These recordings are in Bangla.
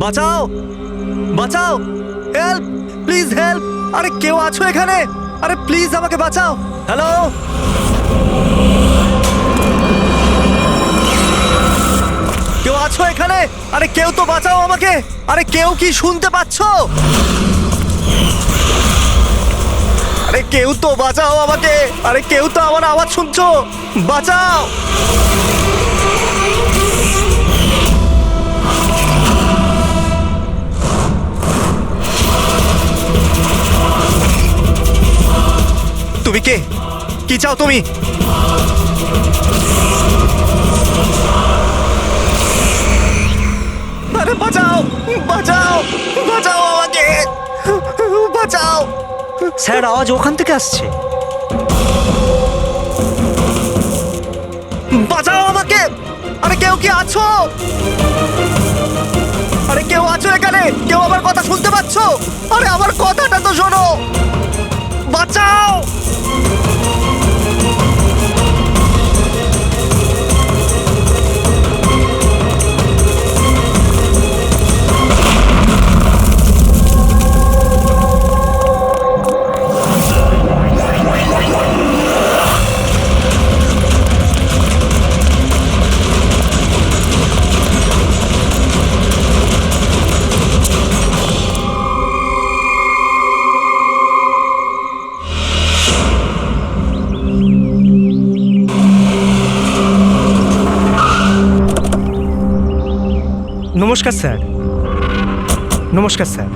বাঁচাও, বাঁচাও, হেল্প, প্লিজ হেল্প। আরে কেউ আছো এখানে? আরে প্লিজ আমাকে বাঁচাও। হ্যালো, কেউ আছো এখানে? আরে কেউ তো বাঁচাও আমাকে। আরে কেউ কি শুনতে পাচ্ছো? আরে কেউ তো বাঁচাও আমাকে। আরে কেউ তো আমার আওয়াজ শুনছো? বাঁচাও। তুমি কে? কি চাও তুমি? আরে বাঁচাও, বাঁচাও, বাঁচাও আমাকে, বাঁচাও। স্যার, আওয়াজ ওখান থেকে আসছে। বাঁচাও আমাকে। আরে কেউ কি আছো? আরে কেউ আছো এখানে? কেউ আমার কথা শুনতে পাচ্ছো? আরে আমার কথাটা তো শোনো। বাঁচাও। নমস্কার স্যার। নমস্কার স্যার।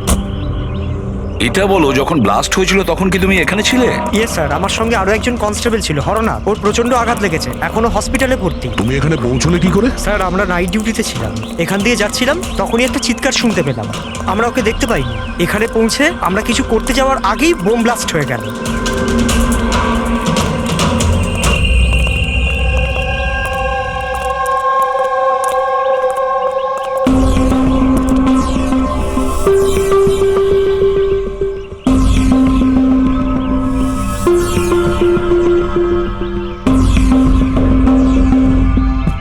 এটা বলো, যখন ব্লাস্ট হয়েছিল তখন কি তুমি এখানে ছিলে? ইয়ে স্যার, আমার সঙ্গে আরো একজন কনস্টেবল ছিল, হরনাথ। ওর প্রচন্ড আঘাত লেগেছে, এখনো হসপিটালে ভর্তি। তুমি এখানে পৌঁছলে কি করে? স্যার, আমরা নাইট ডিউটিতে ছিলাম, এখান দিয়ে যাচ্ছিলাম, তখনই একটা চিৎকার শুনতে পেলাম। আমরা ওকে দেখতে পাইনি। এখানে পৌঁছে আমরা কিছু করতে যাওয়ার আগেই বোম ব্লাস্ট হয়ে গেল।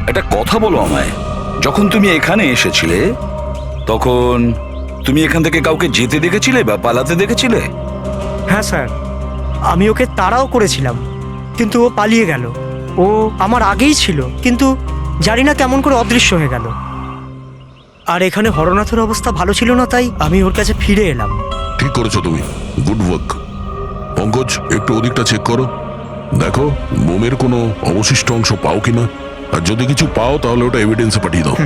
একটা কথা বলো আমায়, যখন তুমি এখানে এসেছিলে তখন তুমি এখান থেকে কাউকে যেতে দেখেছিলে বা পালাতে দেখেছিলে? হ্যাঁ স্যার, আমি ওকে তাড়াও করেছিলাম, কিন্তু ও পালিয়ে গেল। ও আমার আগেই ছিল, কিন্তু জানি না কেমন করে অদৃশ্য হয়ে গেল। আর এখানে হরনাথের অবস্থা ভালো ছিল না, তাই আমি ওর কাছে ফিরে এলাম। ঠিক করেছো তুমি, গুড ওয়ার্ক। পঙ্কজ, একটু ওদিকটা চেক করো, দেখো বোমের কোনো অবশিষ্ট অংশ পাও কিনা, আর যদি কিছু পাও তাহলে ওটা এভিডেন্সে পাঠিয়ে দাও।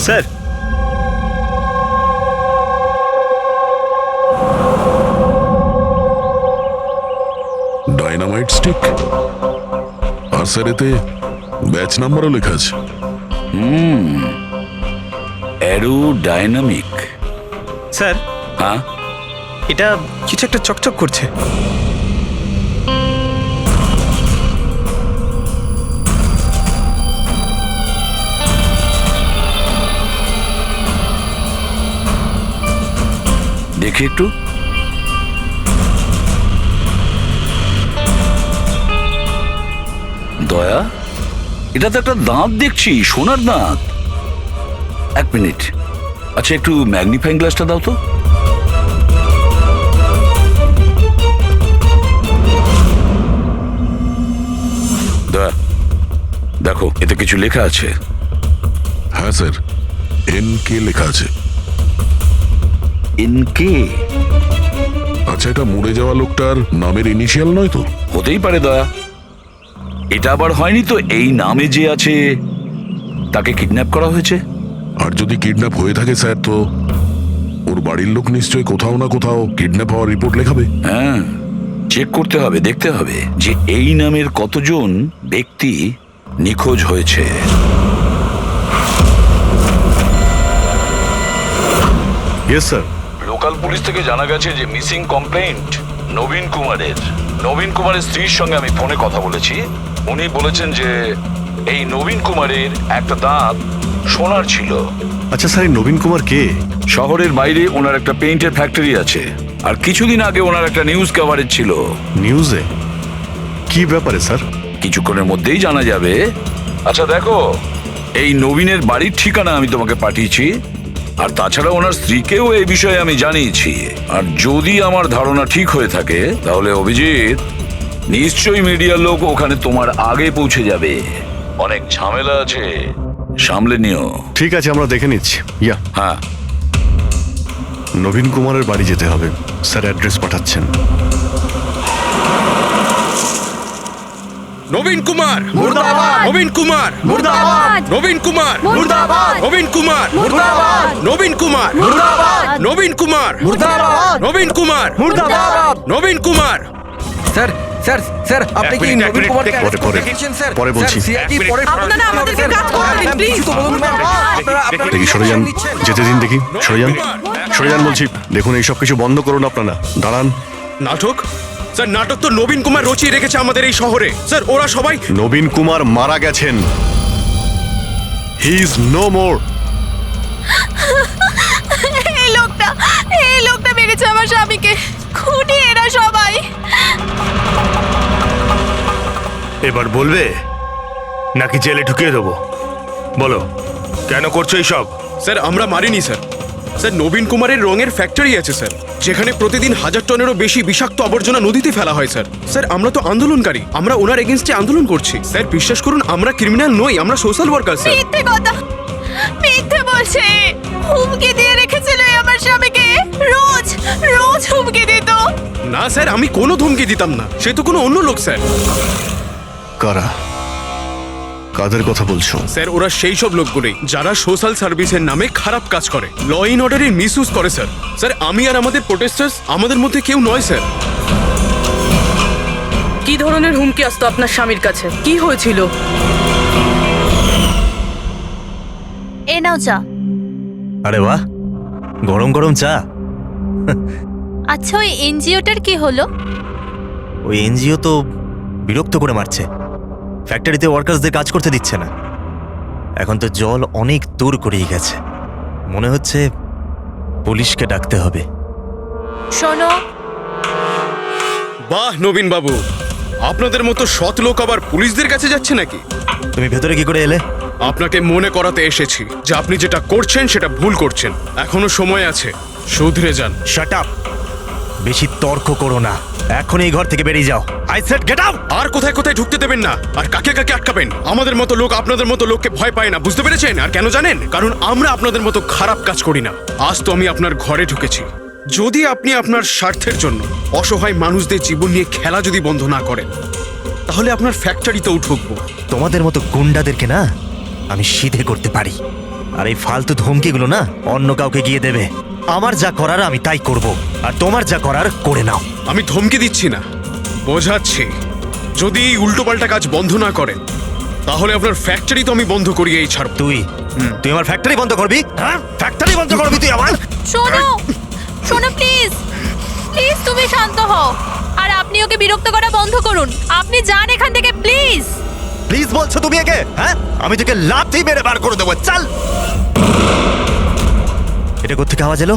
স্যার, ডাইনামাইট স্টিক, আর স্যার এতে ব্যাচ নাম্বারও লেখা আছে। Arrow dynamic. স্যার, হ্যাঁ, এটা কিছু একটা চকচক করছে। দেখি একটু। দয়া, এটা তো একটা দাঁত দেখছি, সোনার দাঁত। এক মিনিট, আচ্ছা একটু ম্যাগনিফাইং গ্লাসটা দাও তো। দয়া, দেখো এতে কিছু লেখা আছে। হ্যাঁ স্যার, NK লেখা আছে। এনকে? আচ্ছা, এটা মরে যাওয়া লোকটার নামের ইনিশিয়াল নয় তো? হতেই পারে দয়া। এটা আবার হয়নি তো এই নামে যে আছে তাকে কিডন্যাপ করা হয়েছে? আর যদি কিডন্যাপ হয়ে থাকে স্যার, তো ওর বাড়ির লোক নিশ্চয়ই কোথাও না কোথাও কিডন্যাপ হওয়ার রিপোর্ট লেখাবে। হ্যাঁ, চেক করতে হবে, দেখতে হবে যে এই নামের কতজন ব্যক্তি নিখোঁজ হয়েছে। Yes sir. লোকাল পুলিশ থেকে জানা গেছে যে মিসিং কমপ্লেইন্ট নবীন কুমারের। নবীন কুমারের স্ত্রীর সঙ্গে আমি ফোনে কথা বলেছি। উনি বলেছেন যে এই নবীন কুমারের একটা দাঁত সোনার ছিল। আচ্ছা স্যার, এই নবীন কুমার কে? শহরের বাইরে ওনার একটা পেইন্টের ফ্যাক্টরি আছে, আর কিছুদিন আগে ওনার একটা নিউজ কভারেজ ছিল। নিউজে? কি ব্যাপারে স্যার? কিছুক্ষণের মধ্যেই জানা যাবে। আচ্ছা দেখো, এই নবীনের বাড়ির ঠিকানা আমি তোমাকে পাঠিয়েছি, আর তাছাড়া ওনার স্ত্রীকেও এই বিষয়ে আমি জানিয়েছি। আর যদি আমার ধারণা ঠিক হয়ে থাকে তাহলে অভিজিৎ, নিশ্চয়ই মিডিয়ার লোক ওখানে তোমার আগে পৌঁছে যাবে। অনেক ঝামেলা আছে, সামলে নিও। ঠিক আছে, আমরা দেখে নিচ্ছি। ইয়া, হ্যাঁ, নবীন কুমারের বাড়ি যেতে হবে। স্যার অ্যাড্রেস পাঠাচ্ছেন। নবীন কুমার মুর্দাবাদ! নবীন কুমার মুর্দাবাদ! নবীন কুমার মুর্দাবাদ! নবীন কুমার মুর্দাবাদ! নবীন কুমার মুর্দাবাদ! নবীন কুমার মুর্দাবাদ! নবীন কুমার মুর্দাবাদ! নবীন কুমার স্যার স্যার স্যার আপনি কি নবীন কুমারকে পরে, পরে। দেখেছেন স্যার? পরে বলছি। স্যার, CID পরে আপনারা আমাদেরকে কাজ করতে দিন, প্লিজ। কিছু তো বলুন না। আপনারা দেখি সরে যান, যেতে দিন দেখি। সরে যান, সরে যান বলছি। দেখুন, এইসব কিছু বন্ধ করুন আপনারা। দাঁড়ান। নাটক? স্যার, নাটক তো নবীন কুমার রচিয়ে রেখেছে আমাদের এই শহরে। স্যার, ওরা সবাই নবীন কুমার মারা গেছেন। He is no more. এই লোকটা মেরেছে আমার স্বামীকে। খুনি এরা সবাই। এবার বলবে নাকি জেলে ঢুকিয়ে দেবো? বলো, কেন করছো এইসব? স্যার, আমরা মারিনি স্যার। স্যার, নবীন কুমারের রঙের ফ্যাক্টরি আছে স্যার, যেখানে প্রতিদিন 1000 টনেরও বেশি বিষাক্ত আবর্জনা নদীতে ফেলা হয় স্যার। স্যার, আমরা তো আন্দোলনকারী, আমরা ওনার এগেনস্টে আন্দোলন করছি। স্যার, বিশ্বাস করুন, আমরা ক্রিমিনাল নই, আমরা সোশ্যাল ওয়ার্কার স্যার। মিথ্যে কথা, মিথ্যে বলছে। হুমকি দিয়ে রেখেছিল আমার স্বামীকে। রোজ রোজ হুমকি দিত। না স্যার, আমি কোনো ধমকি দিতাম না, সে তো কোনো অন্য লোক স্যার। কারা? কাদের কথা বলছো? স্যার, ওরা সেই সব লোকগুলোই যারা সোশ্যাল সার্ভিসের নামে খারাপ কাজ করে, ল ইন অর্ডারের মিসইউজ করে স্যার। স্যার, আমি আর আমাদের প্রোটেস্টার্স আমাদের মধ্যে কেউ নয় স্যার। কি ধরনের হুমকি আসতো আপনার স্বামীর কাছে? কি হয়েছিল? এ নাও চা। আরে বাহ, গরম গরম চা। আচ্ছা, ওই এনজিওটার কি হলো? ওই এনজিও তো বিরক্ত করে মারছে, ফ্যাক্টরিতে ওয়ার্কার্সদের কাজ করতে দিচ্ছে না। এখন তো জল অনেক দূর করেই গেছে, মনে হচ্ছে পুলিশকে ডাকতে হবে। শোনো, বাহ নবীন বাবু, আপনাদের মতো সৎ লোক আবার পুলিশদের কাছে যাচ্ছে নাকি? তুমি ভেতরে কি করে এলে? আপনাকে মনে করাতে এসেছি যে আপনি যেটা করছেন সেটা ভুল করছেন। এখনো সময় আছে, শুধরে যান। Shut up! বেশি তর্ক করো না, এখন এই ঘর থেকে বেরিয়ে যাও। I said get out! আর কোথায় কোথায় ঢুকতে দেবেন না, আর কাকে কাকে আটকাবেন। আমাদের মতো লোক আপনাদের মতো লোককে ভয় পায় না, বুঝতে পেরেছেন? আর কেন জানেন? কারণ আমরা আপনাদের মতো খারাপ কাজ করি না। আজ তো আমি আপনার ঘরে ঢুকেছি। যদি আপনি আপনার স্বার্থের জন্য অসহায় মানুষদের জীবন নিয়ে খেলা যদি বন্ধ না করেন, তাহলে আপনার ফ্যাক্টরিতেও ঢুকবো। তোমাদের মতো গুন্ডাদেরকে না আমি সিধে করতে পারি, আর এই ফালতু ধমকিগুলো না অন্য কাউকে গিয়ে দেবে। আমার যা করার আমি তাই করব, আর তোমার যা করার করে নাও। আমি ধমকে দিচ্ছি না, বোঝাচ্ছি। যদি এই উল্টোপাল্টা কাজ বন্ধ না করেন, তাহলে আপনার ফ্যাক্টরি তো আমি বন্ধ করিয়েই ছাড়ব। তুই আমার ফ্যাক্টরি বন্ধ করবি? হ্যাঁ, ফ্যাক্টরি বন্ধ করবি তুই আমার? শোনো, শোনো প্লিজ, প্লিজ তুমি শান্ত হও। আর আপনি ওকে বিরক্ত করা বন্ধ করুন। আপনি যান এখান থেকে প্লিজ। প্লিজ বলছো তুমি একে? হ্যাঁ, আমি তোকে লাথি মেরে বার করে দেবো। চল! এটা কোত্থেকে আওয়াজ এলো?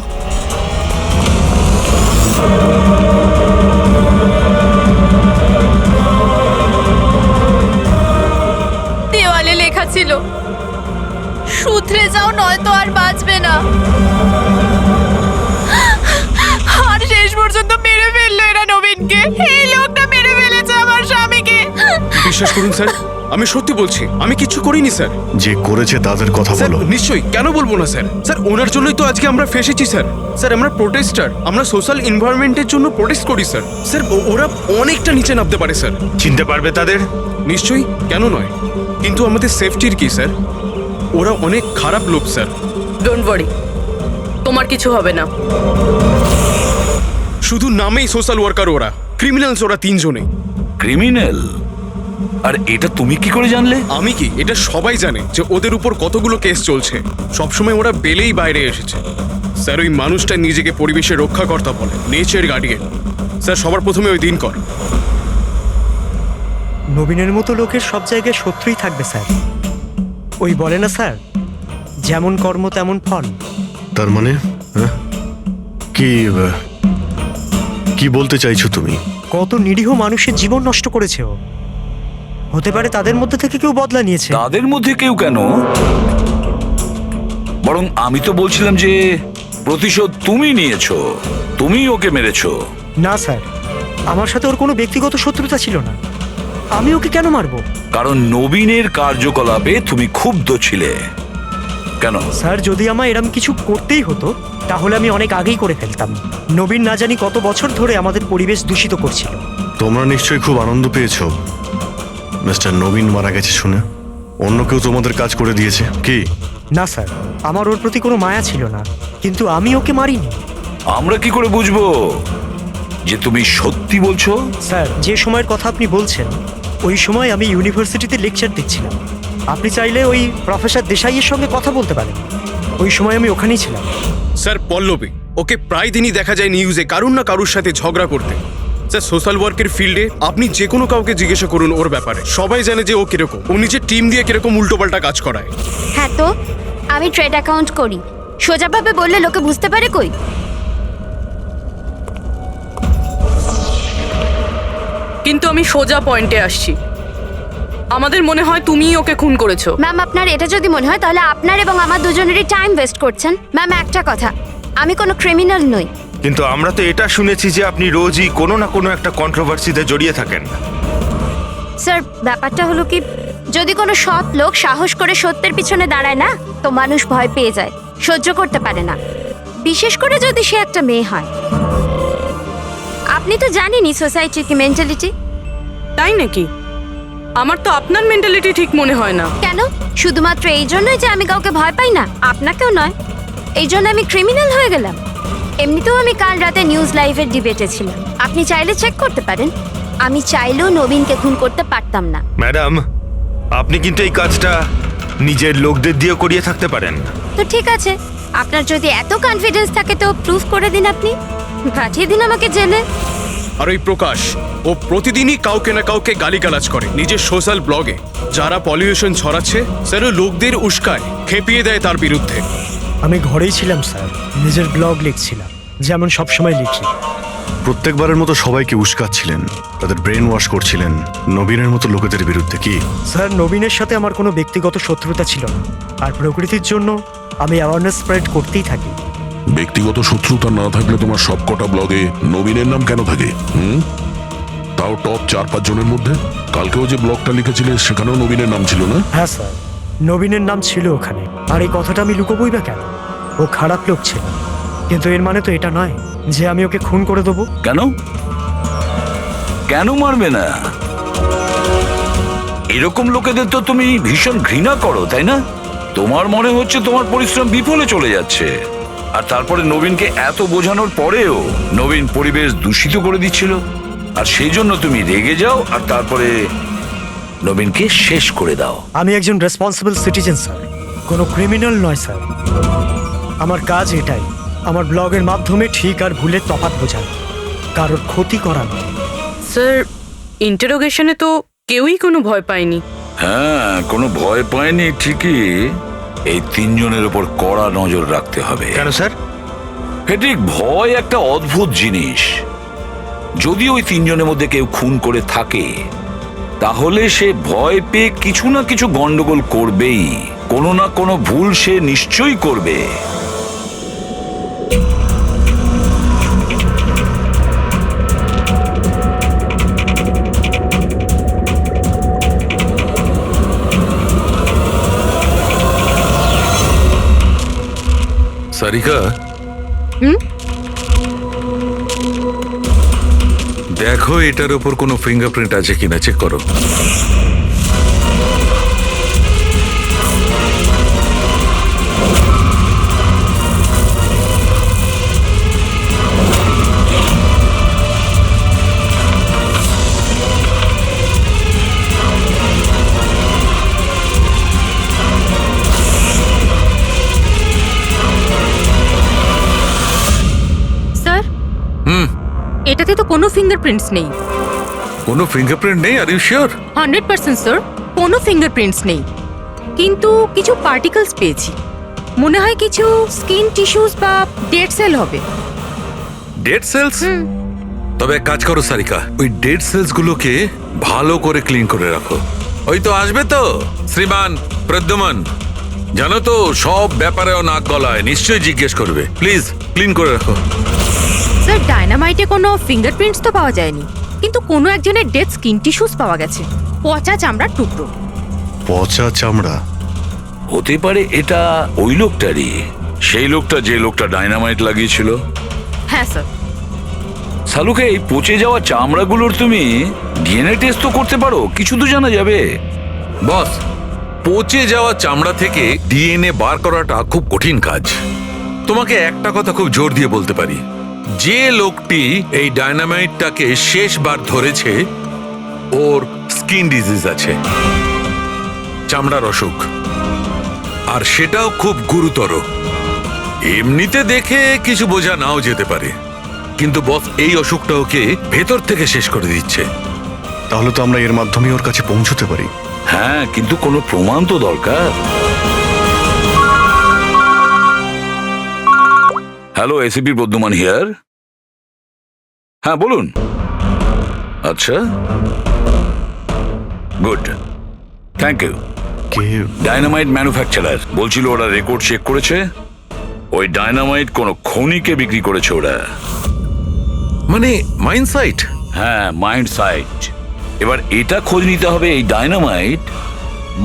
দেওয়ালে লেখা ছিল, শুধরে যাও নয়তো আর বাঁচবে না। আর শেষ পর্যন্ত মেরে ফেললো এরা নবীনকে। এই লোকটা মেরে ফেলেছে আমার স্বামীকে। বিশ্বাস করুন স্যার, আমি সত্যি বলছি, আমি কিচ্ছু করিনি স্যার। যে করেছে তাদের কথা স্যার, বলো। নিশ্চয়ই, কেন বলবো না স্যার। স্যার, ওনার জন্যই তো আজকে আমরা ফেসেছি স্যার। স্যার, আমরা প্রোটেস্টার, আমরা সোশ্যাল এনভায়রনমেন্টের জন্য প্রোটেস্ট করি স্যার। স্যার, ওরা অনেকটা নিচে নামতে পারে স্যার। চিনতে পারবে তাদের? নিশ্চয়ই, কেন নয়, কিন্তু আমাদের সেফটির কি স্যার? ওরা অনেক খারাপ লোক স্যার। ডোন্ট ওয়ারি, তোমার কিছু হবে না। শুধু নামেই সোশ্যাল ওয়ার্কার ওরা, ক্রিমিনালস ওরা তিনজনেই। ক্রিমিনাল? আর এটা তুমি কি করে জানলে? আমি কি, এটা সবাই জানে যে ওদের উপর কতগুলো কেস চলছে। সবসময় ওরা বেলেই বাইরে এসেছে স্যার। ওই মানুষটা নিজেকে পরিবেশের রক্ষাকর্তা বলে, নেচার গার্ডিয়ান। স্যার, সবার প্রথমে ওই দিন কর। নবীনের মতো লোকের সব জায়গায় শত্রুই থাকবে স্যার। ওই বলে না স্যার, যেমন কর্ম তেমন ফল। তার মানে হ্যাঁ? কি বলতে চাইছো তুমি? কত নিরীহ মানুষের জীবন নষ্ট করেছে ও। হতে পারে তাদের মধ্যে থেকে কেউ বদলা নিয়েছে। তাদের মধ্যে কেউ কেন, বরং আমি তো বলছিলাম যে প্রতিশোধ তুমি নিয়েছো, তুমি ওকে মেরেছো। না স্যার, আমার সাথে ওর কোনো ব্যক্তিগত শত্রুতা ছিল না। আমি ওকে কেন মারবো? কারণ নবীনের কার্যকলাপে তুমি ক্ষুব্ধ ছিলে। কেন? স্যার, যদি আমায় এরম কিছু করতেই হতো তাহলে আমি অনেক আগেই করে ফেলতাম। নবীন না জানি কত বছর ধরে আমাদের পরিবেশ দূষিত করছিল। তোমরা নিশ্চয়ই খুব আনন্দ পেয়েছো মিস্টার নবীন মারা গেছে শুনে। অন্য কেউ তোমাদের কাজ করে দিয়েছে কি? না স্যার, আমার ওর প্রতি কোনো মায়া ছিল না, কিন্তু আমি ওকে মারিনি। আমরা কি করে বুঝবো যে তুমি সত্যি বলছো? স্যার, যে সময়ের কথা আপনি বলছেন ওই সময় আমি ইউনিভার্সিটিতে লেকচার দিচ্ছিলাম। আপনি চাইলে ওই প্রফেসর দেশাইয়ের সঙ্গে কথা বলতে পারেন। ওই সময় আমি ওখানেই ছিলাম। স্যার, পল্লবী ওকে প্রায় দিনই দেখা যায় নিউজে কারুর না কারুর সাথে ঝগড়া করতে। স্যার, সোশ্যাল ওয়ার্কের ফিল্ডে আপনি যে কোনো কাউকে জিজ্ঞাসা করুন ওর ব্যাপারে, সবাই জানে যে ও কিরকম। ও নিজের টিম দিয়ে কিরকম উল্টোপাল্টা কাজ করায়। হ্যাঁ তো, আমি ট্রেড অ্যাকাউন্ট করি। সোজাভাবে বললে লোকে বুঝতে পারে কই। কিন্তু আমি সোজা পয়েন্টে আসছি। আমাদের মনে হয় তুমিই ওকে খুন করেছো। ম্যাম, আপনার এটা যদি মনে হয় তাহলে আপনার এবং আমার দুজনেরই টাইম ওয়েস্ট করছেন। ম্যাম, একটা কথা, আমি কোনো ক্রিমিনাল নই। কিন্তু আমরা তো এটা শুনেছি যে আপনি রোজই কোনো না কোনো একটা কন্ট্রোভার্সিতে জড়িয়ে থাকেন। স্যার, ব্যাপারটা হলো কি, যদি কোনো সৎ লোক সাহস করে সত্যের পিছনে দাঁড়ায় না, তো মানুষ ভয় পেয়ে যায়, সহ্য করতে পারে না। বিশেষ করে যদি সে একটা মেয়ে হয়। আপনি তো জানেনই সোসাইটির কি মেন্টালিটি। তাই নাকি? আমার তো আপনার মেন্টালিটি ঠিক মনে হয় না। কেন? শুধুমাত্র এই জন্যই যে আমি কাউকে ভয় পাই না? আপনাকেও নয়। এই জন্য আমি ক্রিমিনাল হয়ে গেলাম? এমনিতেও আমি কাল রাতে নিউজ লাইভের ডিবেটে ছিলাম। আপনি চাইলে চেক করতে পারেন। আমি চাইলেও নবীনকে খুন করতে পারতাম না। ম্যাডাম, আপনি কিন্তু এই কাজটা নিজের লোকদের দিয়ে করিয়ে থাকতে পারেন। তো ঠিক আছে, আপনার যদি এত কনফিডেন্স থাকে তো প্রুফ করে দিন। আপনি পাঠিয়ে দিন আমাকে জেলে। আর ওই প্রকাশ, ও প্রতিদিনই কাউকে না কাউকে গালিগালাজ করে নিজের সোশ্যাল ব্লগে। যারা পলিউশন ছড়াচ্ছে স্যার, ও লোকদের উস্কায়, খেপিয়ে দেয় তার বিরুদ্ধে। আমি ঘরেই ছিলাম স্যার, নিজের ব্লগ লিখছিলাম, যেমন সবসময় লিখি। প্রত্যেকবারের মতো সবাইকে উস্কাচ্ছিলেন, তাদের ব্রেন ওয়াশ করছিলেন নবীনের মতো লোকেদের বিরুদ্ধে কি? স্যার, নবীনের সাথে আমার কোনো ব্যক্তিগত শত্রুতা ছিল না, আর প্রকৃতির জন্য আমি অ্যাওয়ারনেস স্প্রেড করতেই থাকি। ব্যক্তিগত শত্রুতা না থাকলে তোমার সবকটা ব্লগে নবীনের নাম কেন থাকে? তাও টপ 4-5 জনের মধ্যে। কালকেও যে ব্লগটা লিখেছিলে সেখানেও নবীনের নাম ছিল না? হ্যাঁ স্যার, নবীনের নাম ছিল ওখানে। আর এই কথাটা আমি লুকোবই বা কেন? ও খারাপ লোক ছিল, কিন্তু এর মানে তো এটা নয় যে আমি ওকে খুন করে দেবো। কেন? কেন মারবে না? এরকম লোকেদের তো তুমি ভীষণ ঘৃণা করো, তাই না? তোমার মনে হচ্ছে তোমার পরিশ্রম বিফলে চলে যাচ্ছে। আর তারপরে নবীনকে এত বোঝানোর পরেও নবীন পরিবেশ দূষিত করে দিচ্ছিল, আর সেই জন্য তুমি রেগে যাও আর তারপরে নবীনকে শেষ করে দাও। আমি একজন রেসপন্সিবল সিটিজেন স্যার, কোনো ক্রিমিনাল নয় স্যার। আমার কাজ এটাই, আমার ব্লগের মাধ্যমে ঠিক আর ভুলের তফাৎ বোঝানো, কারোর ক্ষতি করা নয়। স্যার, ইন্টারোগেশনে তো কেউই কোনো ভয় পায়নি। হ্যাঁ, কোনো ভয় পায়নি ঠিকই। এই 3 জনের উপর কড়া নজর রাখতে হবে। কেন স্যার? ফেডরিক, ভয় একটা অদ্ভুত জিনিস। যদি ওই 3 জনের মধ্যে কেউ খুন করে থাকে তাহলে সে ভয় পেয়ে কিছু না কিছু গন্ডগোল করবেই, কোনো না কোনো ভুল সে নিশ্চয়ই করবে। সারিকা, দেখো এটার উপর কোনো ফিঙ্গারপ্রিন্ট আছে কিনা চেক করো। স্যার, এটাতে তো কোনো ফিঙ্গারপ্রিন্টস নেই। কোনো ফিঙ্গারপ্রিন্ট নেই, আর ইউ শিওর? 100% স্যার, কোনো ফিঙ্গারপ্রিন্টস নেই, কিন্তু কিছু পার্টিকেলস পেয়েছি। মনে হয় কিছু স্কিন টিস্যুস বা ডেড সেল হবে। Dead sales? তবে এক কাজ করো সারিকা, ওই ডেড সেলস গুলোকে ভালো করে ক্লিন করে রাখো। ওই তো আসবে তো শ্রীমান প্রদ্যুমন, জানো তো সব ব্যাপারেও নাক গলায়, নিশ্চয়ই জিজ্ঞেস করবে। প্লিজ ক্লিন করে রাখো। স্যার, ডায়নামাইটে কোনো ফিঙ্গারপ্রিন্টস তো পাওয়া যায়নি, কিন্তু কোনো একজনের ডেড স্কিন টিস্যুস পাওয়া গেছে, পচা চামড়ার টুকরো। পচা চামড়া? হতে পারে এটা ওই লোকটারই, সেই লোকটা যে লোকটা ডায়নামাইট লাগিয়েছিল। হ্যাঁ স্যার। সালুকে এই পচে যাওয়া চামড়াগুলোর তুমি ডিএনএ টেস্ট তো করতে পারো, কিছু তো জানা যাবে। বস, পচে যাওয়া চামড়া থেকে ডিএনএ বার করাটা খুব কঠিন কাজ। তোমাকে একটা কথা খুব জোর দিয়ে বলতে পারি, যে লোকটি এই ডায়নামাইটটাকে শেষবার ধরেছে ওর স্কিন ডিজিজ আছে, চামড়ার অসুখ, আর সেটাও খুব গুরুতর। এমনিতে দেখে কিছু বোঝা নাও যেতে পারে, কিন্তু বস এই অসুখটা ওকে ভেতর থেকে শেষ করে দিচ্ছে। তাহলে তো আমরা এর মাধ্যমে ওর কাছে পৌঁছতে পারি। হ্যাঁ, কিন্তু কোনো প্রমাণ তো দরকার। Hello, ACP Bardhaman here. হ্যাঁ বলুন। আচ্ছা, গুড, থ্যাংক ইউ। কে? ডায়নামাইট ম্যানুফ্যাকচারার বলছিল ওরা রেকর্ড চেক করেছে, ওই ডায়নামাইট কোন খনিকে বিক্রি করেছে ওরা। মানে মাইন সাইট? হ্যাঁ, মাইন্ড সাইট। এবার এটা খোঁজ নিতে হবে এই ডায়নামাইট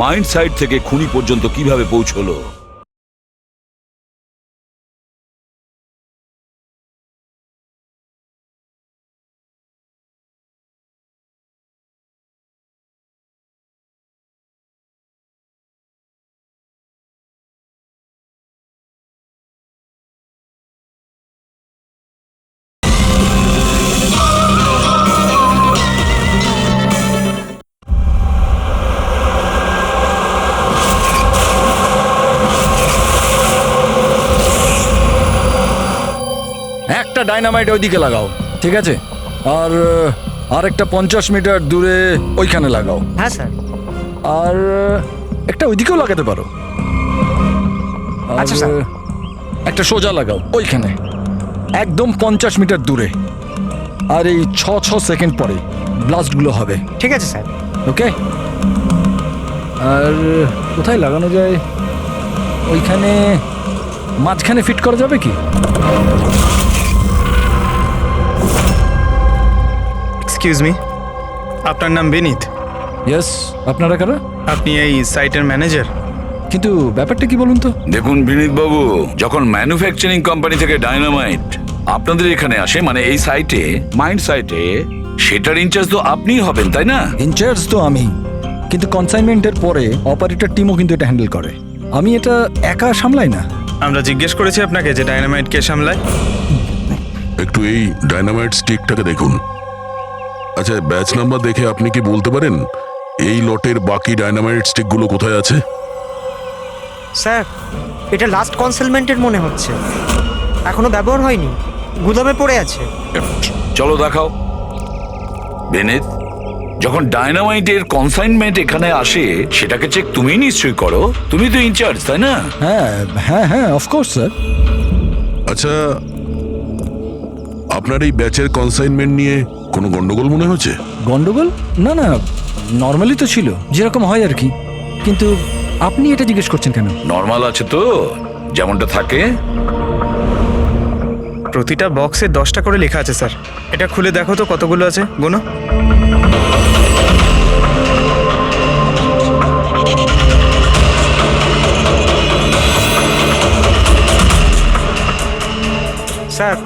মাইন্ড সাইট থেকে খুনি পর্যন্ত কিভাবে পৌঁছলো। একটা ডাইনামাইট ওইদিকে লাগাও, ঠিক আছে? আর আরেকটা 50 মিটার দূরে ওইখানে লাগাও। হ্যাঁ স্যার। আর একটা ওইদিকেও লাগাতে পারো। আর আচ্ছা স্যার। একটা সোজা লাগাও ওইখানে, একদম 50 মিটার দূরে। আর এই 6 সেকেন্ড পরে ব্লাস্টগুলো হবে। ঠিক আছে স্যার। ওকে। আর কোথায় লাগানো যায়? ওইখানে মাঝখানে ফিট করা যাবে কি? এক্সকিউজ মি, আপনার নাম বিনীত? ইয়েস। আপনারা কারা? আপনি এই সাইটের ম্যানেজার? কিন্তু ব্যাপারটা কি বলুন তো? দেখুন বিনীত বাবু, যখন ম্যানুফ্যাকচারিং কোম্পানি থেকে ডায়নামাইট আপনাদের এখানে আসে, মানে এই সাইটে, মাইন্ড সাইটে, সেটার ইনচার্জ তো আপনিই হবেন, তাই না? ইনচার্জ তো আমি, কিন্তু কনসাইনমেন্টের পরে অপারেটর টিমও কিন্তু এটা হ্যান্ডেল করে। আমি এটা একা সামলাই না। আমরা জিজ্ঞেস করেছি আপনাকে যে ডায়নামাইট কে সামলায়। একটু এই ডায়নামাইট স্টিকটাকে দেখুন। আচ্ছা, ব্যাচ নাম্বার দেখে আপনি কি বলতে পারেন এই লটের বাকি ডায়নামাইট স্টিকগুলো কোথায় আছে? স্যার, এটা লাস্ট কনসেলমেন্টের মনে হচ্ছে, এখনো ব্যবহার হয়নি, গুদামে পড়ে আছে। চলো দেখাও। বিনীত, যখন ডায়নামাইটের কনসাইনমেন্ট এখানে আসে, সেটাকে চেক তুমি নিশ্চয়ই করো, তুমি তো ইনচার্জ, তাই না? হ্যাঁ হ্যাঁ হ্যাঁ, অফকোর্স স্যার। আচ্ছা, আপনার এই ব্যাচের কনসাইনমেন্ট নিয়ে কোনো গন্ডগোল মনে হচ্ছে? গন্ডগোল? না না, নর্মালি তো ছিল, যেরকম হয় আর কি। কিন্তু আপনি এটা জিজ্ঞেস করছেন কেন? নর্মাল আছে তো, যেমনটা থাকে। প্রতিটা বক্সে 10টা করে লেখা আছে স্যার। এটা খুলে দেখো তো কতগুলো আছে, গোনো। স্যার,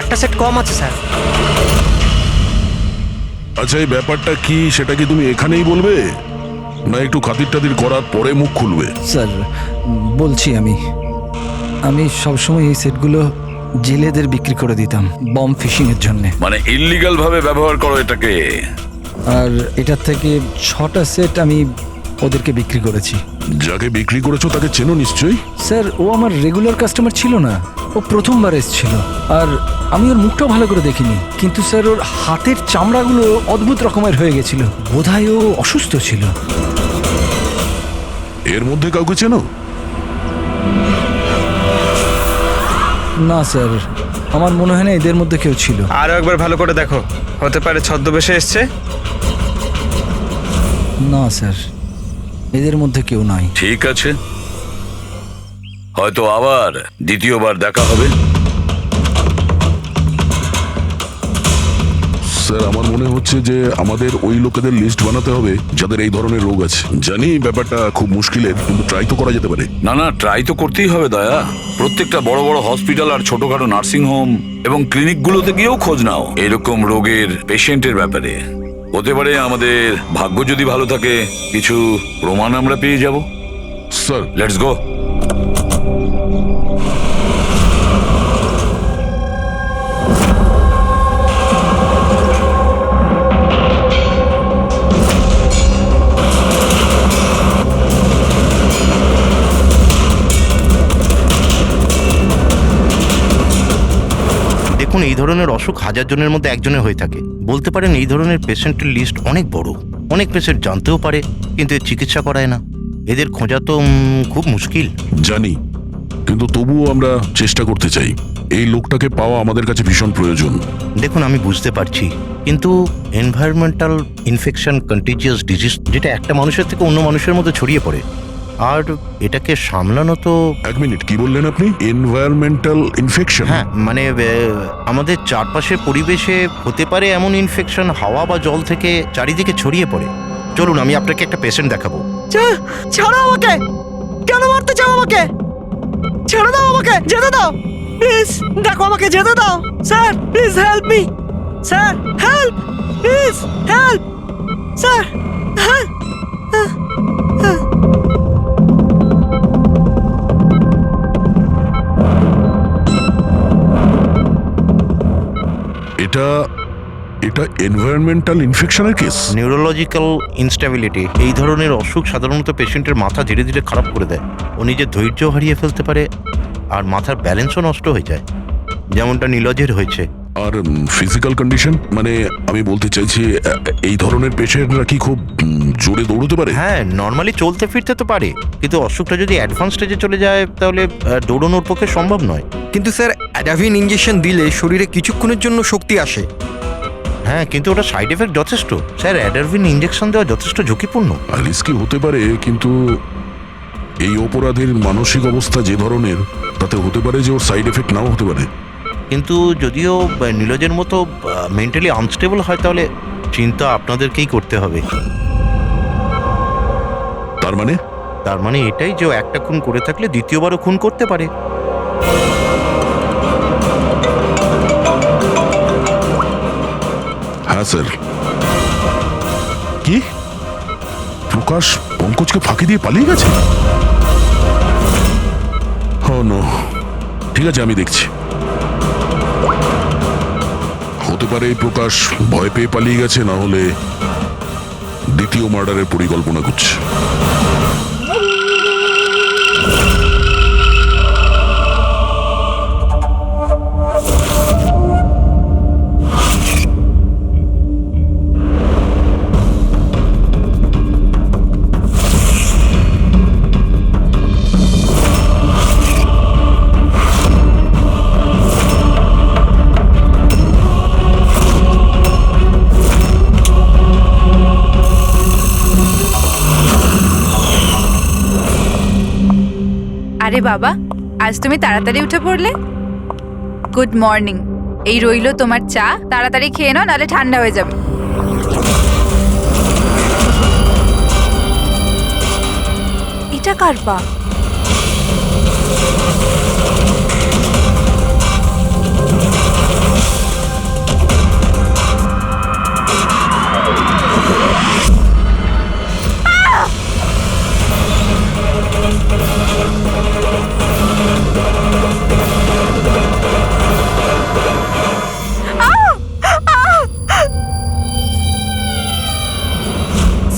একটা সেট কম আছে স্যার। আচ্ছা, এই ব্যাপারটা কি সেটা কি তুমি এখানেই বলবে, না একটু খাতির টাতির করার পরে মুখ খুলবে? স্যার বলছি, আমি সবসময় এই সেটগুলো জেলেদের বিক্রি করে দিতাম বম ফিশিং এর জন্য। মানে ইল্লিগাল ভাবে ব্যবহার করো এটাকে। আর এটার থেকে 6টা সেট আমি ওদেরকে বিক্রি করেছি। যাকে বিক্রি করেছো তাকে চেনো নিশ্চয়ই? স্যার, ও আমার রেগুলার কাস্টমার ছিল না, ও প্রথমবার এসেছিল, আর আমি ওর মুখটাও ভালো করে দেখিনি, কিন্তু স্যার ওর হাতের চামড়াগুলো অদ্ভুত রকমের হয়ে গেছিল। বোধহয় ও অসুস্থ ছিল। এর মধ্যে কাউকে চেনো? না স্যার, আমার মনে হয় না এদের মধ্যে কেউ ছিল। আরো একবার ভালো করে দেখো, হতে পারে ছদ্মবেশে এসছে। না স্যার, এদের মধ্যে কেউ নাই। ঠিক আছে, হয়তো আবার দ্বিতীয়বার দেখা হবে। স্যার, আমার মনে হচ্ছে যে আমাদের ওই লোকেদের লিস্ট বানাতে হবে যাদের এই ধরনের রোগ আছে। জানি ব্যাপারটা খুব মুশকিলের, কিন্তু ট্রাই তো করা যেতে পারে। না না, ট্রাই তো করতেই হবে দয়া। প্রত্যেকটা বড় বড় হসপিটাল আর ছোটখাটো নার্সিং হোম এবং ক্লিনিকগুলোতে গিয়েও খোঁজ নাও এরকম রোগের পেশেন্টের ব্যাপারে। হতে পারে আমাদের ভাগ্য যদি ভালো থাকে কিছু প্রমাণ আমরা পেয়ে যাব। Sir, let's go. দেখুন, এই ধরনের অসুখ হাজার জনের মধ্যে একজনের হয়ে থাকে। বলতে পারেন এই ধরনের পেশেন্টের লিস্ট অনেক বড়। অনেক পেশেন্ট জানতেও পারে কিন্তু এর চিকিৎসা করায় না। এদের খোঁজা তো খুব মুশকিল। জানি, কিন্তু তবুও আমরা চেষ্টা করতে চাই। এই লোকটাকে পাওয়া আমাদের কাছে ভীষণ প্রয়োজন। দেখুন, আমি বুঝতে পারছি, কিন্তু এনভায়রনমেন্টাল ইনফেকশন কন্টিজিয়াস ডিজিজ, যেটা একটা মানুষের থেকে অন্য মানুষের মধ্যে ছড়িয়ে পড়ে, আর এটাকে সামলানো তো। এক মিনিট, কি বললেন আপনি? Environmental infection? হ্যাঁ, মানে আমাদের চারপাশের পরিবেশে হতে পারে এমন ইনফেকশন হাওয়া বা জল থেকে চারিদিকে ছড়িয়ে পড়ে। চলুন, আমি আপনাকে একটা পেশেন্ট দেখাবো। ছাড়ো আমাকে! কেন মারতে চাও আমাকে? ছেড়ে দাও আমাকে, যেতে দাও প্লিজ। দেখো, আমাকে যেতে দাও sir, please help me sir, help please, help sir, help. এটা এটা এনভায়রনমেন্টাল ইনফেকশনের কেস। নিউরোলজিক্যাল ইনস্টেবিলিটি, এই ধরনের অসুখ সাধারণত পেশেন্টের মাথা ধীরে ধীরে খারাপ করে দেয়। ও নিজের ধৈর্য হারিয়ে ফেলতে পারে আর মাথার ব্যালেন্সও নষ্ট হয়ে যায়, যেমনটা নীলজের হয়েছে। আর ফিজিক্যাল কন্ডিশন, মানে আমি বলতে চাইছি এই ধরনের পেশেন্টরা কি খুব জোরে দৌড়তে পারে? হ্যাঁ, নর্মালি চলতে ফিরতে তো পারে, কিন্তু অসুখটা যদি অ্যাডভান্স স্টেজে চলে যায় তাহলে দৌড়ানোর পক্ষে সম্ভব নয়। কিন্তু স্যার, অ্যাডাভিন ইঞ্জেকশন দিলে শরীরে কিছুক্ষণের জন্য শক্তি আসে। হ্যাঁ, কিন্তু ওটা সাইড এফেক্ট যথেষ্ট। স্যার, অ্যাডারভিন ইঞ্জেকশন দেওয়া যথেষ্ট ঝুঁকিপূর্ণ। রিস্কি হতে পারে, কিন্তু এই অপরাধের মানসিক অবস্থা যে ধরনের, তাতে হতে পারে যে ওর সাইড এফেক্ট নাও হতে পারে। কিন্তু যদিও নীলজের মতো মেন্টালি আনস্টেবল হয়, তাহলে চিন্তা আপনাদেরকেই করতে হবে। তার মানে এটাই যে ও একটা খুন করে থাকলে দ্বিতীয়বারও খুন করতে পারে। হ্যাঁ স্যার। কি প্রকাশ পঙ্কজকে ফাঁকি দিয়ে পালিয়ে গেছে? ও নো, ঠিক আছে, আমি দেখছি। হতে পারে এই প্রকাশ ভয় পেয়ে পালিয়ে গেছে, না হলে দ্বিতীয় মার্ডারের পরিকল্পনা করছে। আরে বাবা, আজ তুমি তাড়াতাড়ি উঠে পড়লে। Good morning. এই রইলো তোমার চা, তাড়াতাড়ি খেয়ে নাও, নাহলে ঠান্ডা হয়ে যাবে। এটা কার পা?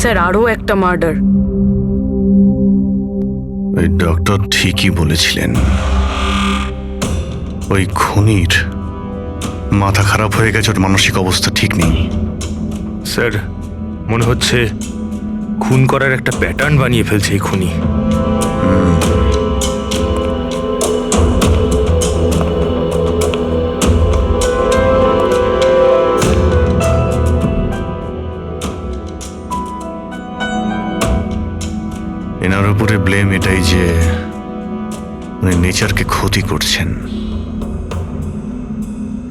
স্যার, আরও একটা মার্ডার। ওই ডক্টর ঠিকই বলেছিলেন, ওই খুনির মাথা খারাপ হয়ে গেছে, ওর মানসিক অবস্থা ঠিক নেই। স্যার, মনে হচ্ছে খুন করার একটা প্যাটার্ন বানিয়ে ফেলছে এই খুনি। এনার উপরে ব্লেম এটাই যে উনি নেচারকে ক্ষতি করছেন।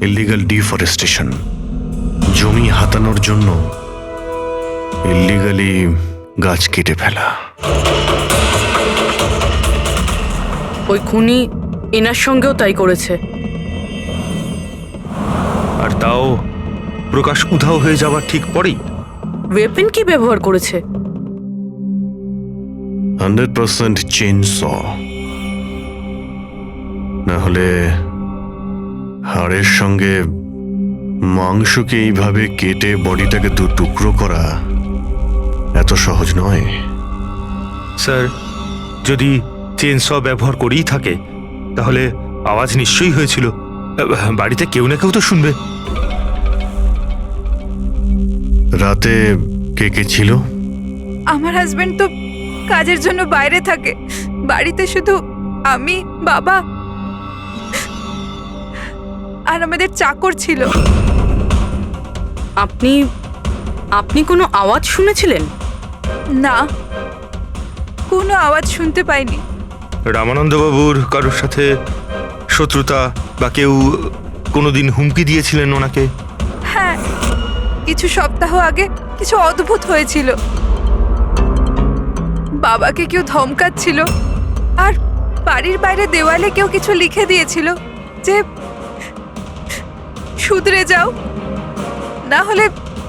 ইল্লিগাল ডিফরেস্টেশন, জমি হাতানোর জন্য ইল্লিগালি গাছ কেটে ফেলা। ওই খুনি এনার সঙ্গেও তাই করেছে। আর তাও প্রকাশ উধাও হয়ে যাওয়ার ঠিক পরেই। ওয়েপেন কি ব্যবহার করেছে? 100% চেইন স, না হলে হাড়ের সঙ্গে মাংসকে এইভাবে কেটে বডিটাকে দু টুকরো করা এত সহজ নয়। স্যার, যদি চেন স ব্যবহার করেই থাকে তাহলে আওয়াজ নিশ্চয়ই হয়েছিল। বাড়িতে কেউ না কেউ তো শুনবে। রাতে কে কে ছিল? আমার হাজবেন্ড তো কাজের জন্য বাইরে থাকে, বাড়িতে শুধু আমি, বাবা আর আমাদের চাকর ছিল। আপনি আপনি কোনো আওয়াজ শুনেছিলেন? না, কোনো আওয়াজ শুনতে পাইনি। রামানন্দবাবুর কারোর সাথে শত্রুতা বা কেউ কোনোদিন হুমকি দিয়েছিলেন ওনাকে? হ্যাঁ, কিছু সপ্তাহ আগে কিছু অদ্ভুত হয়েছিল। বাবাকে কেউ ধমকাচ্ছিল আর বাড়ির বাইরে দেওয়ালে কেউ কিছু লিখে দিয়েছিল যে শুধরে যাও, না হলে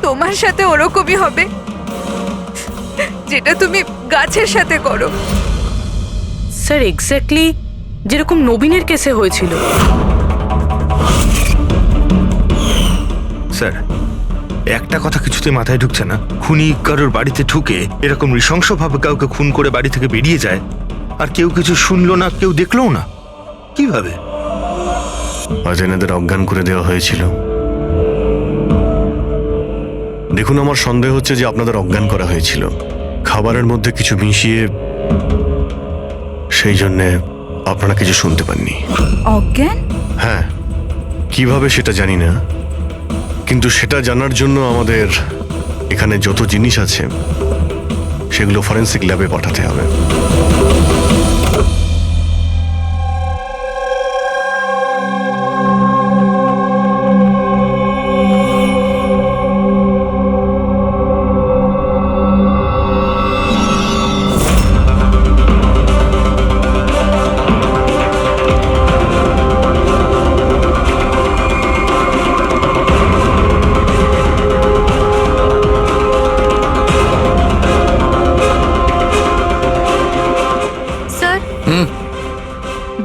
তোমার সাথে ওরকমই হবে যেটা তুমি গাছের সাথে করো। স্যার, এক্স্যাক্টলি যেরকম নবীনের কেসে হয়েছিল। স্যার, একটা কথা কিছুতে মাথায় ঢুকছে না। খুনি কারোর বাড়িতে ঢুকে এরকম নৃশংসভাবে কাউকে খুন করে বাড়ি থেকে বেরিয়ে যায়, আর কেউ কিছু শুনলো না, কেউ দেখলোও না। কিভাবে? আজ এনাদের অজ্ঞান করে দেওয়া হয়েছিল। দেখুন, আমার সন্দেহ হচ্ছে যে আপনাদের অজ্ঞান করা হয়েছিল খাবারের মধ্যে কিছু মিশিয়ে, সেই জন্যে আপনারা কিছু শুনতে পাননি। অজ্ঞান? হ্যাঁ, কিভাবে সেটা জানি না, কিন্তু সেটা জানার জন্য আমাদের এখানে যত জিনিস আছে সেগুলো ফরেন্সিক ল্যাবে পাঠাতে হবে।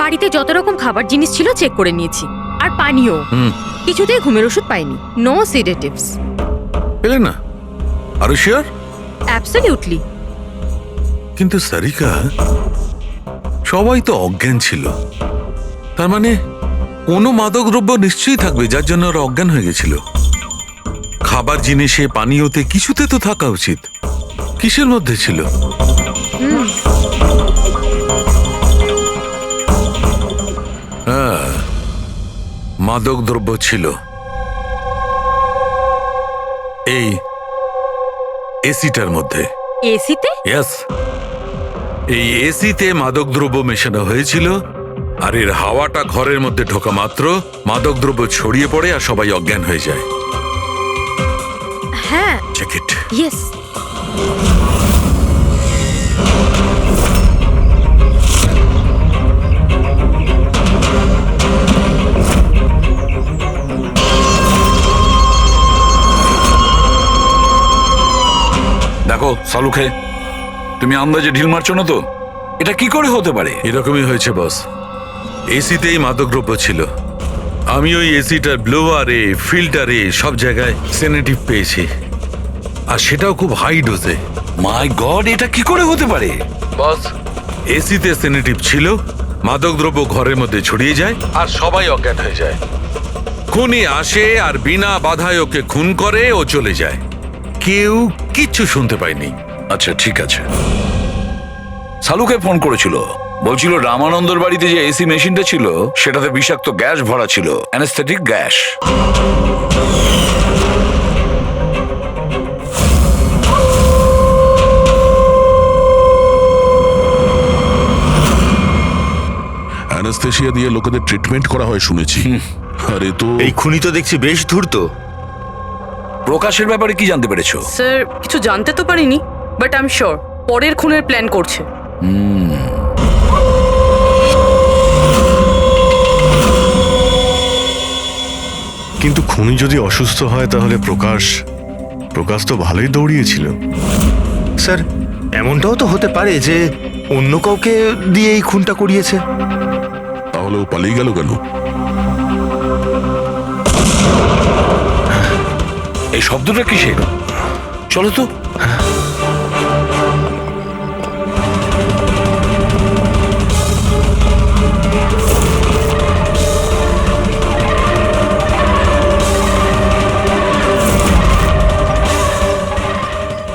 বাড়িতে যত রকম খাবার জিনিস ছিল চেক করে নিয়েছি, আর পানিও। কিছুতেই ঘুমের ওষুধ পাইনি। No sedatives. পেলে না? আরো শিওর? অ্যাবসলিউটলি। কিন্তু সারিকা, সবাই তো অজ্ঞান ছিল, তার মানে কোনো মাদক দ্রব্য নিশ্চয়ই থাকবে যার জন্য ওরা অজ্ঞান হয়ে গেছিল। খাবার জিনিসে, পানীয়তে, কিছুতে তো থাকা উচিত। কিসের মধ্যে ছিল? হ্যাঁ, মাদক দ্রব্য ছিল। এই এসিটার মধ্যে। এসিতে? ইয়েস, এই এসিতে মাদকদ্রব্য মেশানো হয়েছিল, আর এর হাওয়াটা ঘরের মধ্যে ঢোকা মাত্র মাদকদ্রব্য ছড়িয়ে পড়ে আর সবাই অজ্ঞান হয়ে যায়। হ্যাঁ। Check it. ইয়েস। দেখো সালুখে, তুমি আন্দাজে ঢিল মারছো না তো? এটা কি করে হতে পারে? এরকমই হয়েছে বস। এসিতেই মাদকদ্রব্য ছিল। আমি ওই এসিটার ব্লোয়ারে, ফিল্টারে সব জায়গায় সেনেটিভ পেয়েছি, আর সেটাও খুব হাই ডোজে। মাই গড, এটা কি করে হতে পারে? বস, এসিতে সেনেটিভ ছিল মাদকদ্রব্য ঘরের মধ্যে ছড়িয়ে যায় আর সবাই অজ্ঞান হয়ে যায়। খুনি আসে আর বিনা বাধায় ওকে খুন করে ও চলে যায়। কেউ কিচ্ছু শুনতে পায়নি। আচ্ছা ঠিক আছে। সালুকে ফোন করেছিল, বলছিল রামানন্দর বাড়িতে যে এসি মেশিনটা ছিল সেটাতে বিষাক্ত গ্যাস ভরা ছিল, অ্যানেস্থেটিক গ্যাস। অ্যানাস্থেশিয়া দিয়ে লোকেদের ট্রিটমেন্ট করা হয় শুনেছি। আরে তো এই খুনি তো দেখছি বেশ ধূর্ত। প্রকাশের ব্যাপারে কি জানতে পেরেছো? স্যার কিছু জানতে তো পারিনি, বাট আই এম শিওর পরের খুনের প্ল্যান করছে। কিন্তু খুনি যদি অসুস্থ হয় তাহলে প্রকাশ তো ভালোই দৌড়িয়েছিল। স্যার এমনটাও তো হতে পারে যে অন্য কাউকে দিয়ে এই খুনটা করিয়েছে। তাহলে ও পালিয়ে গেল কেন? এই শব্দটা কিসের? চলো তো।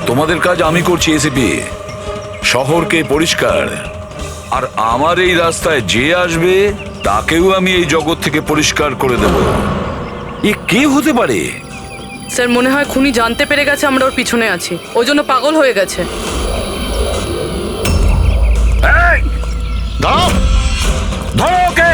তোমাদের কাজ আমি করছি এসিপি, শহরকে পরিষ্কার, আর আমার এই রাস্তায় যে আসবে তাকেও আমি এই জগৎ থেকে পরিষ্কার করে দেব। এ কে হতে পারে? স্যার মনে হয় খুনি জানতে পেরে গেছে আমরা ওর পিছনে আছি, ওই জন্য পাগল হয়ে গেছে। দাঁড়াও, ধরো ওকে।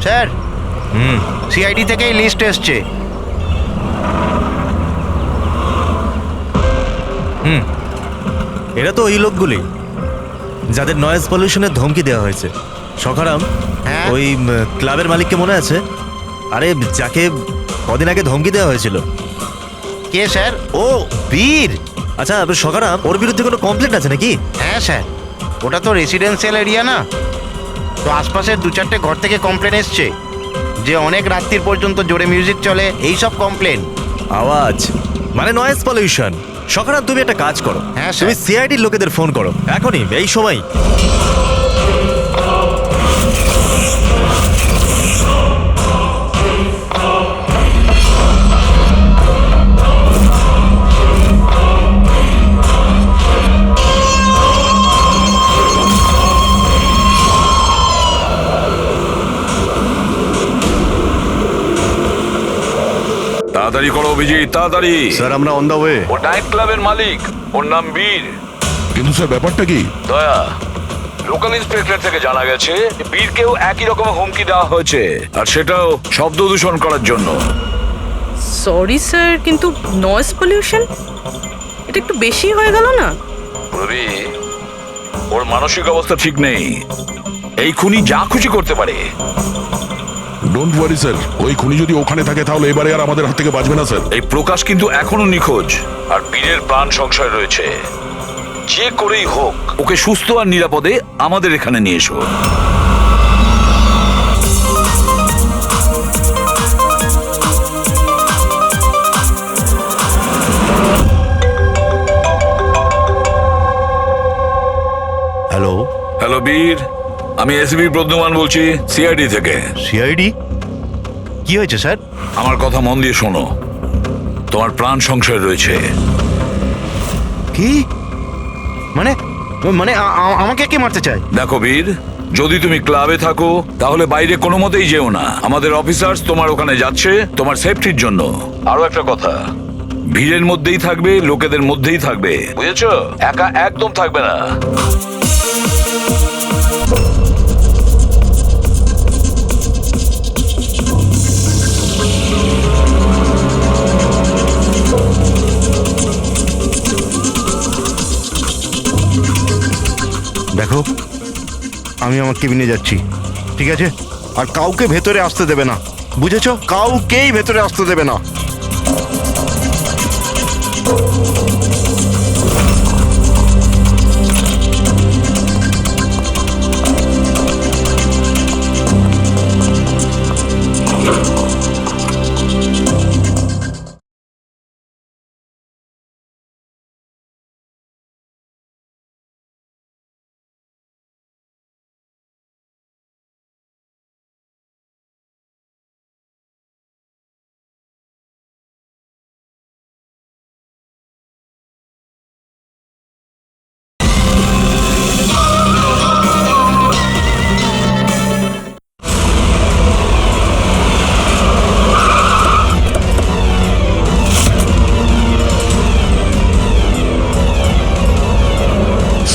স্যার, সিআইডি থেকেই লিস্ট এসছে। এরা তো ওই লোকগুলি যাদের নয়েজ পলিউশনের ধমকি দেওয়া হয়েছে। সখারাম, ওই ক্লাবের মালিককে মনে আছে? আরে যাকে কদিন আগে ধমকি দেওয়া হয়েছিল। কে স্যার? ও বীর। আচ্ছা সখারাম, ওর বিরুদ্ধে কোনো কমপ্লেন্ট আছে নাকি? হ্যাঁ স্যার, ওটা তো রেসিডেন্সিয়াল এরিয়া না, তো আশপাশের 2-4টে ঘর থেকে কমপ্লেন এসছে যে অনেক রাত্রির পর্যন্ত জোরে মিউজিক চলে, এই সব কমপ্লেন। আওয়াজ মানে নয়েজ পলিউশন। সখারাম, তুমি একটা কাজ করো, হ্যাঁ তুমি সিআইডির লোকেদের ফোন করো এখনই, এই সময়। তাড়াতাড়ি করো অভিজিৎ, তাড়াতাড়ি। স্যার আমরা অন দা ওয়ে। ও নাইট ক্লাবের মালিক, ওর নাম বীর। কিন্তু স্যার ব্যাপারটা কি? দয়া, লোকাল ইন্সপেক্টর থেকে জানা গেছে বীরকেও একই রকম হুমকি দেওয়া হয়েছে, আর সেটাও শব্দ দূষণ করার জন্য। সরি স্যার, কিন্তু নয়েজ পলিউশন এটা একটু বেশি হয়ে গেল না? রবি, ওর মানসিক অবস্থা ঠিক নেই, এই খুনি যা খুশি করতে পারে। ডোন্ট ওয়ারি স্যার, ওই খুনি যদি ওখানে থাকে তাহলে এবারে আর আমাদের হাত থেকে বাঁচবে না স্যার। এই প্রকাশ কিন্তু এখনো নিখোঁজ, আর বীরের প্রাণ সংশয় রয়েছে। যে করেই হোক ওকে সুস্থ আর নিরাপদে আমাদের এখানে নিয়ে এসো। হ্যালো। হ্যালো বীর, আমি এসপি প্রদ্যুমান বলছি, সিআইডি থেকে। সিআইডি? কি হয়েছে স্যার? আমার কথা মন দিয়ে শোনো, তোমার প্রাণ সংশয় রয়েছে। কি মানে? মানে আমাকে কে মারতে চায়? দেখো বীর, যদি তুমি ক্লাবে থাকো তাহলে বাইরে কোনো মতেই যেও না। আমাদের অফিসার্স তোমার ওখানে যাচ্ছে তোমার সেফটির জন্য। আরো একটা কথা, ভিড়ের মধ্যেই থাকবে, লোকেদের মধ্যেই থাকবে, বুঝেছো? একা একদম থাকবে না। দেখো, আমি আমার কেবিনে যাচ্ছি, ঠিক আছে? আর কাউকে ভেতরে আসতে দেবে না, বুঝেছো? কাউকেই ভেতরে আসতে দেবে না।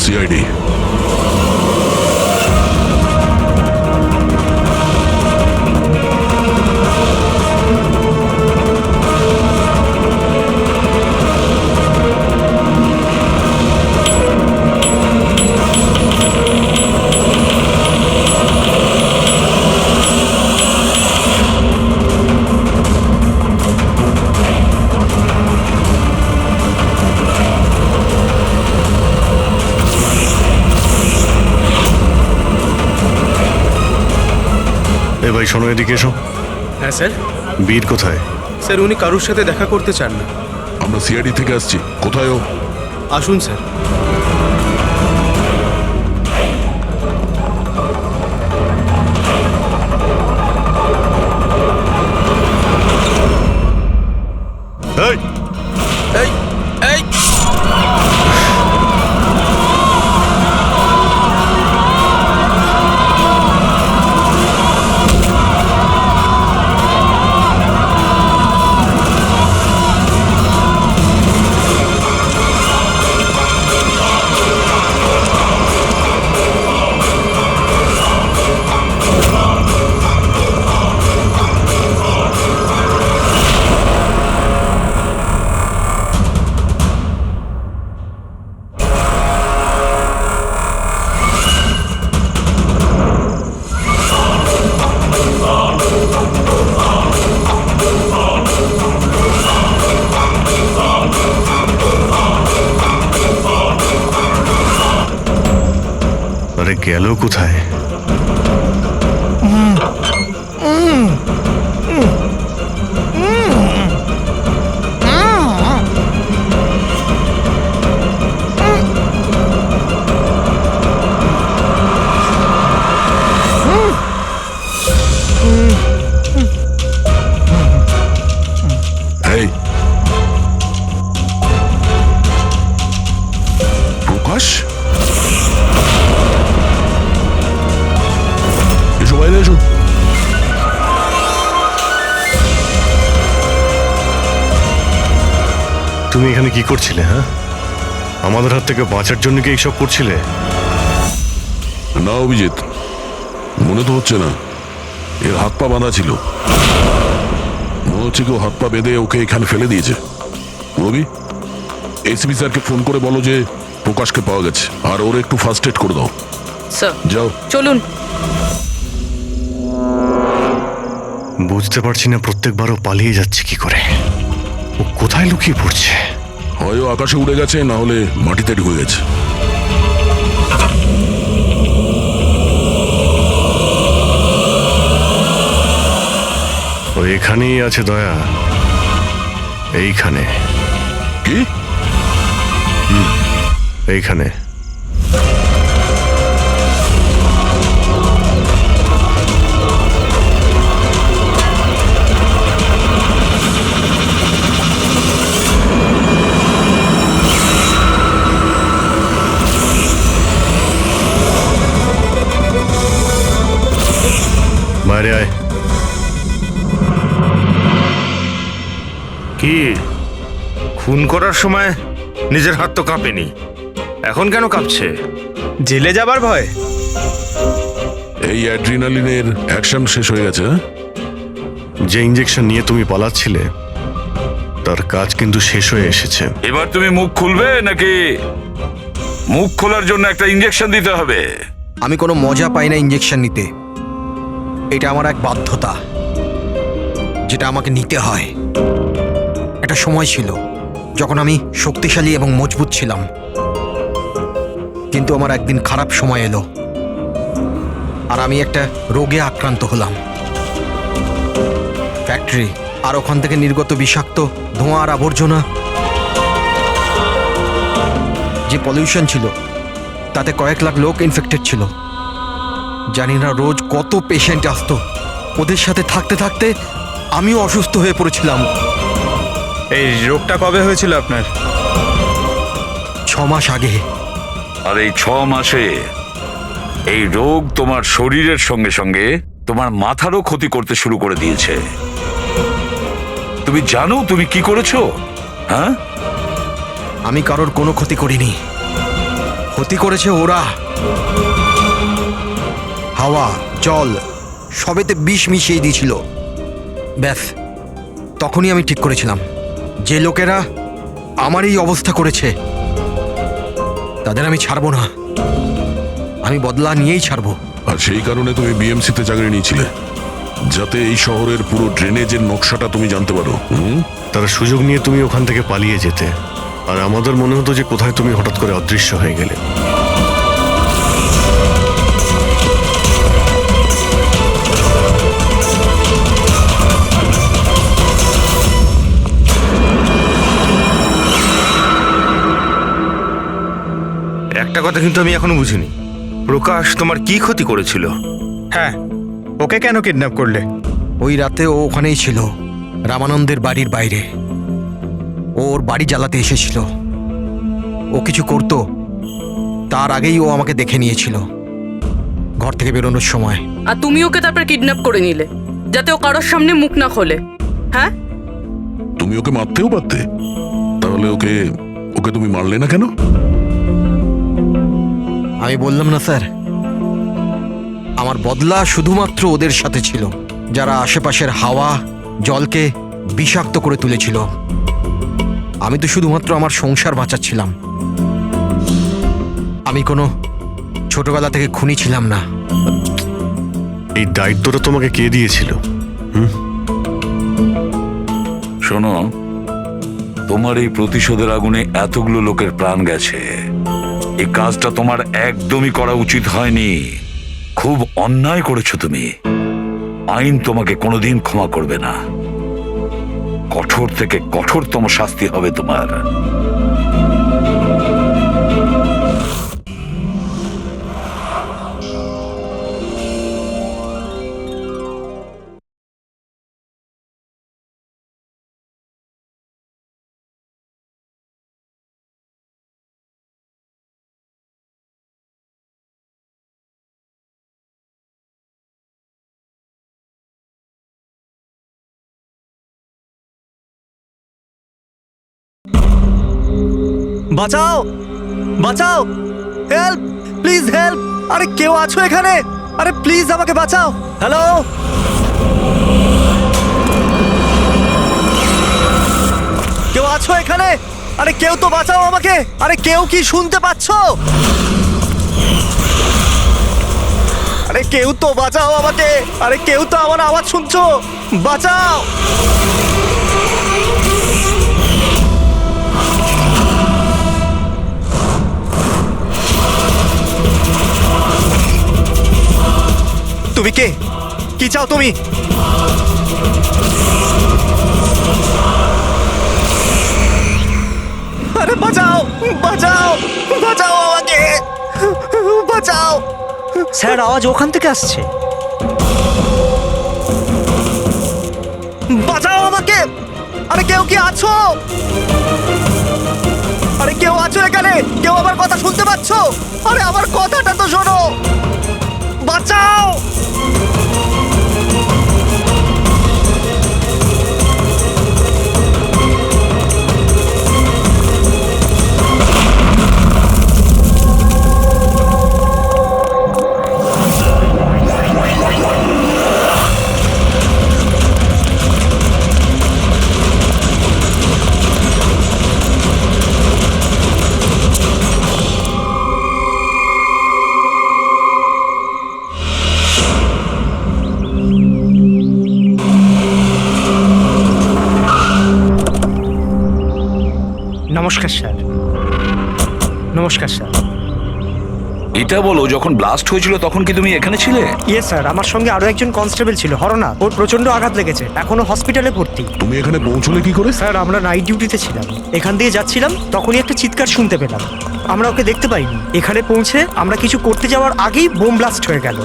সিআইডি, এ ভাই শোনো, এদিকে এসো। হ্যাঁ স্যার। বীর কোথায়? স্যার উনি কারুর সাথে দেখা করতে চান না। আমরা সিআইডি থেকে আসছি। কোথায় ও? আসুন স্যার। এই এই এই আরে গেল কোথায়? এই প্রকাশ, এসো বাইরে এসো। তুমি এখানে কি করছিলে? হ্যাঁ, আমাদের হাত থেকে বাঁচার জন্য কি এইসব করছিলে? না অভিজিৎ, মনে তো হচ্ছে না। এর হাত পা বাঁধা ছিল, মনে হচ্ছে কেউ হাত পা বেঁধে ওকে এখানে ফেলে দিয়েছে। রবি, এসপি স্যারকে ফোন করে বলো যে প্রকাশকে পাওয়া গেছে, আর ওর একটু ফার্স্ট এড করে দাও। স্যার যাও। চলুন। বুঝতে পারছি না প্রত্যেকবারও পালিয়ে যাচ্ছে কি করে। ও কোথায় লুকিয়ে পড়ছে? হয় ও আকাশে উড়ে গেছে, না হলে মাটিতে ঢুকে গেছে। ও এখানেই আছে দয়া, এইখানে। কি? এইখানে। বাইরে আয়। কি খুন করার সময় নিজের হাত তো কাঁপেনি, এখন কেন কাঁপছে? জেলে যাবার ভয়? এই অ্যাড্রিনালিনের অ্যাকশন শেষ হয়ে গেছে। যে ইঞ্জেকশন নিয়ে তুমি পালাচ্ছিলে তার কাজ কিন্তু শেষ হয়ে এসেছে। এবার তুমি মুখ খুলবে নাকি মুখ খোলার জন্য একটা ইঞ্জেকশন দিতে হবে। আমি কোনো মজা পাই না ইঞ্জেকশন নিতে। এটা আমার এক বাধ্যতা, যেটা আমাকে নিতে হয়। একটা সময় ছিল যখন আমি শক্তিশালী এবং মজবুত ছিলাম, কিন্তু আমার একদিন খারাপ সময় এলো আর আমি একটা রোগে আক্রান্ত হলাম। ফ্যাক্টরি আর ওখান থেকে নির্গত বিষাক্ত ধোঁয়া আর আবর্জনা, যে পলিউশন ছিল তাতে কয়েক লাখ লোক ইনফেক্টেড ছিল। জানি না রোজ কত পেশেন্ট আসতো। ওদের সাথে থাকতে থাকতে আমিও অসুস্থ হয়ে পড়েছিলাম। এই রোগটা কবে হয়েছিল আপনার? 6 মাস আগে। আর এই 6 মাসে এই রোগ তোমার শরীরের সঙ্গে সঙ্গে তোমার মাথারও ক্ষতি করতে শুরু করে দিয়েছে। তুমি জানো তুমি কি করেছো? হ্যাঁ, আমি কারোর কোনো ক্ষতি করিনি, ক্ষতি করেছে ওরা। হাওয়া, জল সবেতে বিষ মিশিয়ে দিয়েছিল। ব্যাস, তখনই আমি ঠিক করেছিলাম যে লোকেরা আমার এই অবস্থা করেছে তাদের আমি ছাড়বো না। আমি বদলা নিয়েই ছাড়বো। আর সেই কারণে তুমি বিএমসিতে চাকরি নিয়েছিলে, যাতে এই শহরের পুরো ড্রেনেজের নকশাটা তুমি জানতে পারো। তারা সুযোগ নিয়ে তুমি ওখান থেকে পালিয়ে যেতে, আর আমাদের মনে হতো যে কোথায় তুমি হঠাৎ করে অদৃশ্য হয়ে গেলে। একটা কথা কিন্তু আমি এখনো বুঝিনি, প্রকাশ তোমার কি ক্ষতি করেছিল? হ্যাঁ, ওকে কেন কিডন্যাপ করলে? ওই রাতে ও ওখানেই ছিল, রামানন্দের বাড়ির বাইরে। ও ওর বাড়ি জ্বালাতে এসেছিল। ও কিছু করতো তার আগেই ও আমাকে দেখে নিয়েছিল ঘর থেকে বেরোনোর সময়। আর তুমি ওকে তারপর কিডন্যাপ করে নিলে যাতে ও কারোর সামনে মুখ না খোলে। হ্যাঁ, তুমি ওকে মারতেও পারতে, তাহলে ওকে ওকে তুমি মারলে না কেন? আমি বললাম না স্যার, আমার বদলা শুধুমাত্র ওদের সাথে ছিল, যারা আশেপাশের হাওয়া জলকে বিষাক্ত করে তুলেছিল। আমি তো শুধুমাত্র আমার সংসার বাঁচাচ্ছিলাম। আমি কোনো ছোটবেলা থেকে খুনি ছিলাম না। এই দায়িত্বটা তোমাকে কে দিয়েছিল? শোনো, তোমার এই প্রতিশোধের আগুনে এতগুলো লোকের প্রাণ গেছে। এই কাজটা তোমার একদমই করা উচিত হয়নি। খুব অন্যায় করেছো তুমি। আইন তোমাকে কোনোদিন ক্ষমা করবে না। কঠোর থেকে কঠোরতম শাস্তি হবে তোমার। বাঁচাও, বাঁচাও, হেল্প, প্লিজ হেল্প। আরে কেউ আছো এখানে? আরে প্লিজ আমাকে বাঁচাও। হ্যালো, কেউ আছো এখানে? আরে কেউ তো বাঁচাও আমাকে। আরে কেউ কি শুনতে পাচ্ছো? আরে কেউ তো বাঁচাও আমাকে। আরে কেউ তো আমার আওয়াজ শুনছো? বাঁচাও। তুমি কে? কি চাও তুমি? আরে বাঁচাও, বাঁচাও, বাঁচাও আমাকে, বাঁচাও। স্যার, আওয়াজ ওখান থেকে আসছে। বাঁচাও আমাকে। আরে কেউ কি আছো? আরে কেউ আছো এখানে? কেউ আমার কথা শুনতে পাচ্ছো? আরে আমার কথাটা তো শোনো। বাঁচাও। নমস্কার স্যার। নমস্কার স্যার। এটা বলো, যখন ব্লাস্ট হয়েছিল তখন কি তুমি এখানে ছিলে? ইয়ে স্যার, আমার সঙ্গে আরো একজন কনস্টেবল ছিল, হরনাথ। ওর প্রচন্ড আঘাত লেগেছে, এখনো হসপিটালে ভর্তি। তুমি এখানে পৌঁছলে কি করে? স্যার, আমরা নাইট ডিউটিতে ছিলাম, এখান দিয়ে যাচ্ছিলাম, তখনই একটা চিৎকার শুনতে পেলাম। আমরা ওকে দেখতে পাইনি। এখানে পৌঁছে আমরা কিছু করতে যাওয়ার আগেই বোম ব্লাস্ট হয়ে গেল।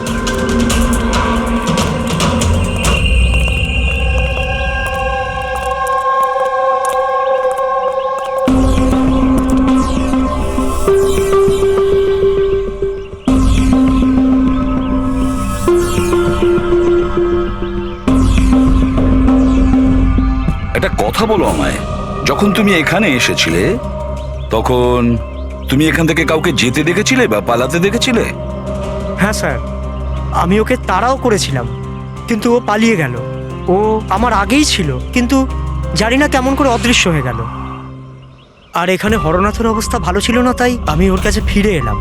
একটা কথা বলো আমায়, যখন তুমি এখানে এসেছিলে তখন তুমি এখান থেকে কাউকে যেতে দেখেছিলে বা পালাতে দেখেছিলে? হ্যাঁ স্যার, আমি ওকে তাড়াও করেছিলাম, কিন্তু ও পালিয়ে গেল। ও আমার আগেই ছিল, কিন্তু জানি না কেমন করে অদৃশ্য হয়ে গেল। আর এখানে হরনাথের অবস্থা ভালো ছিল না, তাই আমি ওর কাছে ফিরে এলাম।